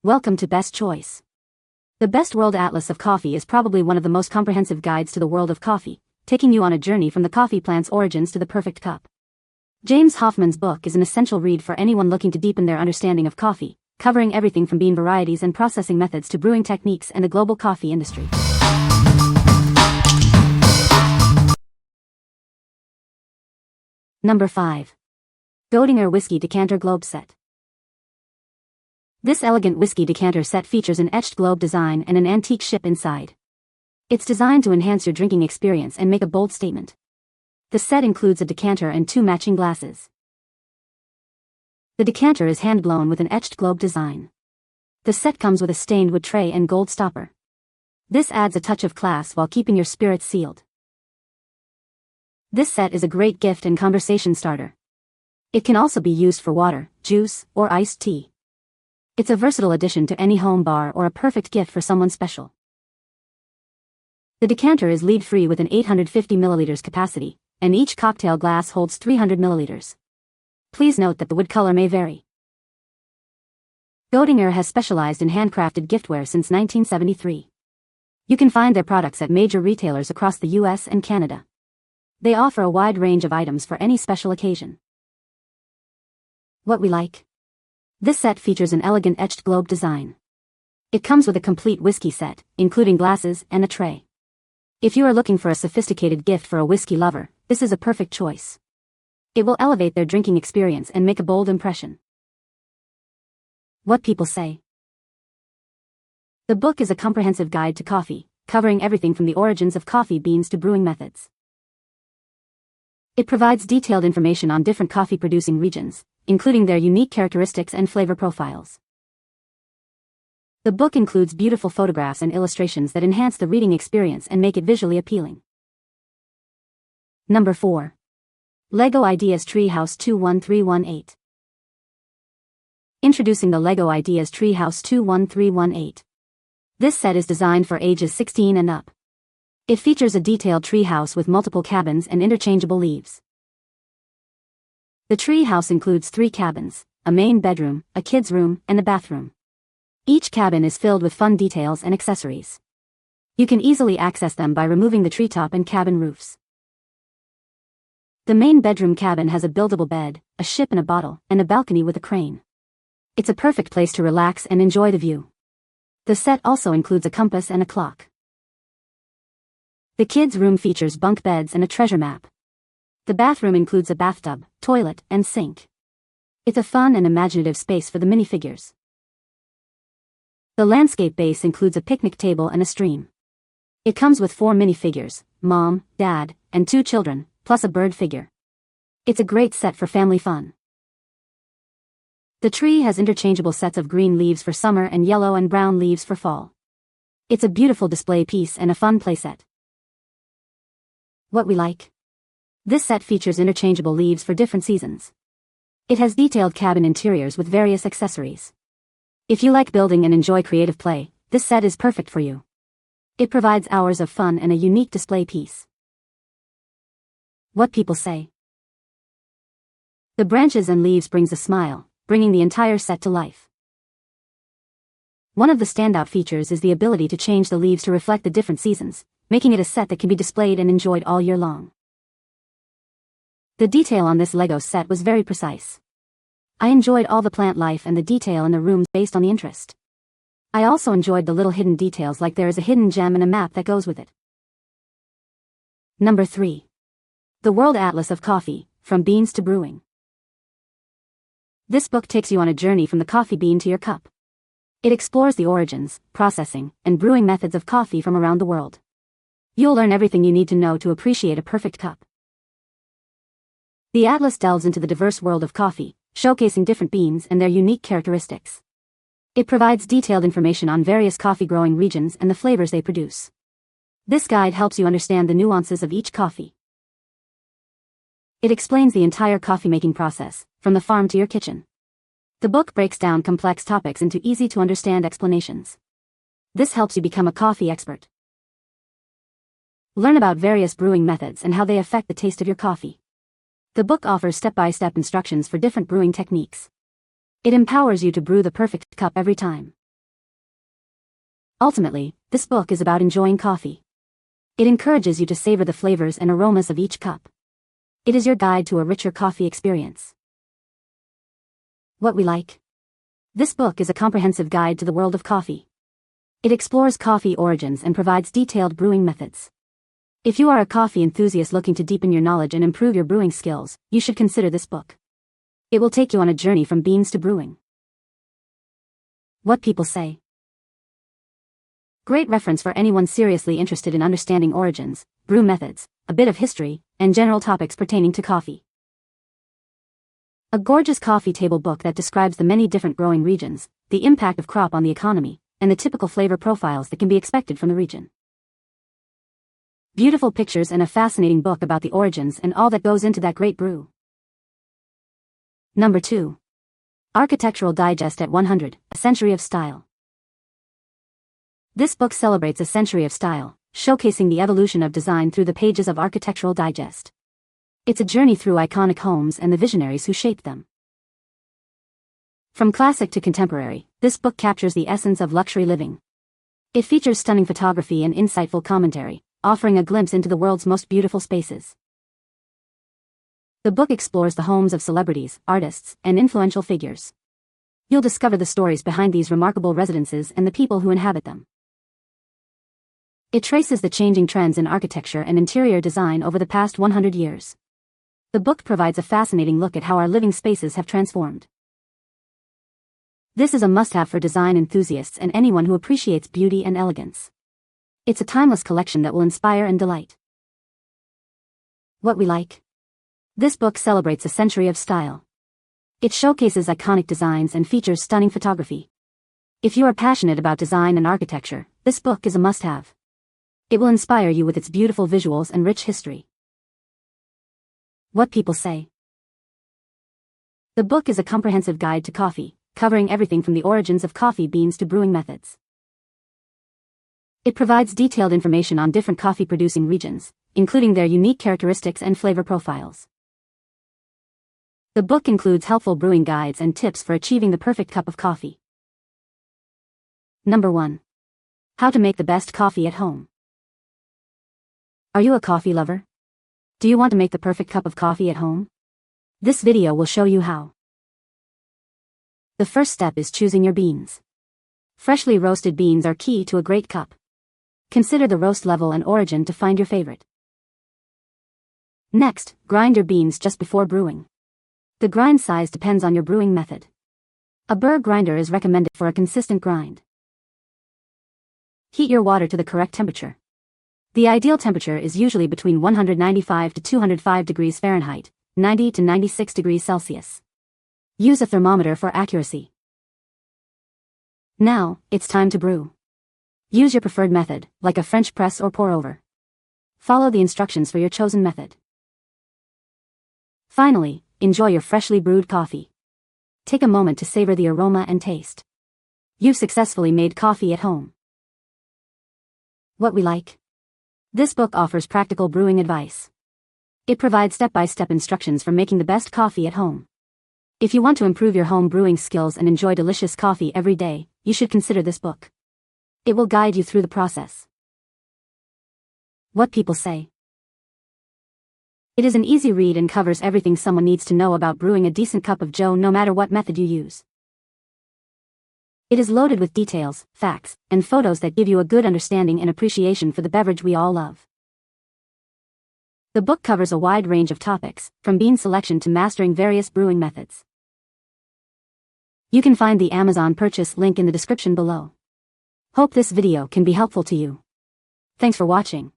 Welcome to Best Choice. The Best World Atlas of Coffee is probably one of the most comprehensive guides to the world of coffee, taking you on a journey from the coffee plant's origins to the perfect cup. James Hoffmann's book is an essential read for anyone looking to deepen their understanding of coffee, covering everything from bean varieties and processing methods to brewing techniques and the global coffee industry. Number 5. Godinger Whiskey Decanter Globe Set. This elegant whiskey decanter set features an etched globe design and an antique ship inside. It's designed to enhance your drinking experience and make a bold statement. The set includes a decanter and 2 matching glasses. The decanter is hand-blown with an etched globe design. The set comes with a stained wood tray and gold stopper. This adds a touch of class while keeping your spirits sealed. This set is a great gift and conversation starter. It can also be used for water, juice, or iced tea. It's a versatile addition to any home bar or a perfect gift for someone special. The decanter is lead-free with an 850 milliliters capacity, and each cocktail glass holds 300 milliliters. Please note that the wood color may vary. Godinger has specialized in handcrafted giftware since 1973. You can find their products at major retailers across the US and Canada. They offer a wide range of items for any special occasion. What we like. This set features an elegant etched globe design. It comes with a complete whiskey set, including glasses and a tray. If you are looking for a sophisticated gift for a whiskey lover, this is a perfect choice. It will elevate their drinking experience and make a bold impression. What people say. The book is a comprehensive guide to coffee, covering everything from the origins of coffee beans to brewing methods. It provides detailed information on different coffee-producing regions, including their unique characteristics and flavor profiles. The book includes beautiful photographs and illustrations that enhance the reading experience and make it visually appealing. Number 4. LEGO Ideas Treehouse 21318. Introducing the LEGO Ideas Treehouse 21318. This set is designed for ages 16 and up. It features a detailed treehouse with multiple cabins and interchangeable leaves. The tree house includes 3 cabins, a main bedroom, a kid's room, and a bathroom. Each cabin is filled with fun details and accessories. You can easily access them by removing the treetop and cabin roofs. The main bedroom cabin has a buildable bed, a ship in a bottle, and a balcony with a crane. It's a perfect place to relax and enjoy the view. The set also includes a compass and a clock. The kids' room features bunk beds and a treasure map. The bathroom includes a bathtub, toilet, and sink. It's a fun and imaginative space for the minifigures. The landscape base includes a picnic table and a stream. It comes with 4 minifigures, mom, dad, and 2 children, plus a bird figure. It's a great set for family fun. The tree has interchangeable sets of green leaves for summer and yellow and brown leaves for fall. It's a beautiful display piece and a fun playset. What we like. This set features interchangeable leaves for different seasons. It has detailed cabin interiors with various accessories. If you like building and enjoy creative play, this set is perfect for you. It provides hours of fun and a unique display piece. What people say. The branches and leaves brings a smile, bringing the entire set to life. One of the standout features is the ability to change the leaves to reflect the different seasons, making it a set that can be displayed and enjoyed all year long. The detail on this LEGO set was very precise. I enjoyed all the plant life and the detail in the rooms based on the interest. I also enjoyed the little hidden details like there is a hidden gem and a map that goes with it. Number 3. The World Atlas of Coffee, From Beans to Brewing. This book takes you on a journey from the coffee bean to your cup. It explores the origins, processing, and brewing methods of coffee from around the world. You'll learn everything you need to know to appreciate a perfect cup. The atlas delves into the diverse world of coffee, showcasing different beans and their unique characteristics. It provides detailed information on various coffee-growing regions and the flavors they produce. This guide helps you understand the nuances of each coffee. It explains the entire coffee-making process, from the farm to your kitchen. The book breaks down complex topics into easy-to-understand explanations. This helps you become a coffee expert. Learn about various brewing methods and how they affect the taste of your coffee. The book offers step-by-step instructions for different brewing techniques. It empowers you to brew the perfect cup every time. Ultimately, this book is about enjoying coffee. It encourages you to savor the flavors and aromas of each cup. It is your guide to a richer coffee experience. What we like. This book is a comprehensive guide to the world of coffee. It explores coffee origins and provides detailed brewing methods. If you are a coffee enthusiast looking to deepen your knowledge and improve your brewing skills, you should consider this book. It will take you on a journey from beans to brewing. What people say. Great reference for anyone seriously interested in understanding origins, brew methods, a bit of history, and general topics pertaining to coffee. A gorgeous coffee table book that describes the many different growing regions, the impact of crop on the economy, and the typical flavor profiles that can be expected from the region. Beautiful pictures and a fascinating book about the origins and all that goes into that great brew. Number 2. Architectural Digest at 100, A Century of Style. This book celebrates a century of style, showcasing the evolution of design through the pages of Architectural Digest. It's a journey through iconic homes and the visionaries who shaped them. From classic to contemporary, this book captures the essence of luxury living. It features stunning photography and insightful commentary, offering a glimpse into the world's most beautiful spaces. The book explores the homes of celebrities, artists, and influential figures. You'll discover the stories behind these remarkable residences and the people who inhabit them. It traces the changing trends in architecture and interior design over the past 100 years. The book provides a fascinating look at how our living spaces have transformed. This is a must-have for design enthusiasts and anyone who appreciates beauty and elegance. It's a timeless collection that will inspire and delight. What we like. This book celebrates a century of style. It showcases iconic designs and features stunning photography. If you are passionate about design and architecture, this book is a must-have. It will inspire you with its beautiful visuals and rich history. What people say. The book is a comprehensive guide to coffee, covering everything from the origins of coffee beans to brewing methods. It provides detailed information on different coffee-producing regions, including their unique characteristics and flavor profiles. The book includes helpful brewing guides and tips for achieving the perfect cup of coffee. Number 1. How to make the best coffee at home. Are you a coffee lover? Do you want to make the perfect cup of coffee at home? This video will show you how. The first step is choosing your beans. Freshly roasted beans are key to a great cup. Consider the roast level and origin to find your favorite. Next, grind your beans just before brewing. The grind size depends on your brewing method. A burr grinder is recommended for a consistent grind. Heat your water to the correct temperature. The ideal temperature is usually between 195 to 205 degrees Fahrenheit, 90 to 96 degrees Celsius. Use a thermometer for accuracy. Now, it's time to brew. Use your preferred method, like a French press or pour over. Follow the instructions for your chosen method. Finally, enjoy your freshly brewed coffee. Take a moment to savor the aroma and taste. You've successfully made coffee at home. What we like. This book offers practical brewing advice. It provides step-by-step instructions for making the best coffee at home. If you want to improve your home brewing skills and enjoy delicious coffee every day, you should consider this book. It will guide you through the process. What people say. It is an easy read and covers everything someone needs to know about brewing a decent cup of joe no matter what method you use. It is loaded with details, facts, and photos that give you a good understanding and appreciation for the beverage we all love. The book covers a wide range of topics, from bean selection to mastering various brewing methods. You can find the Amazon purchase link in the description below. Hope this video can be helpful to you. Thanks for watching.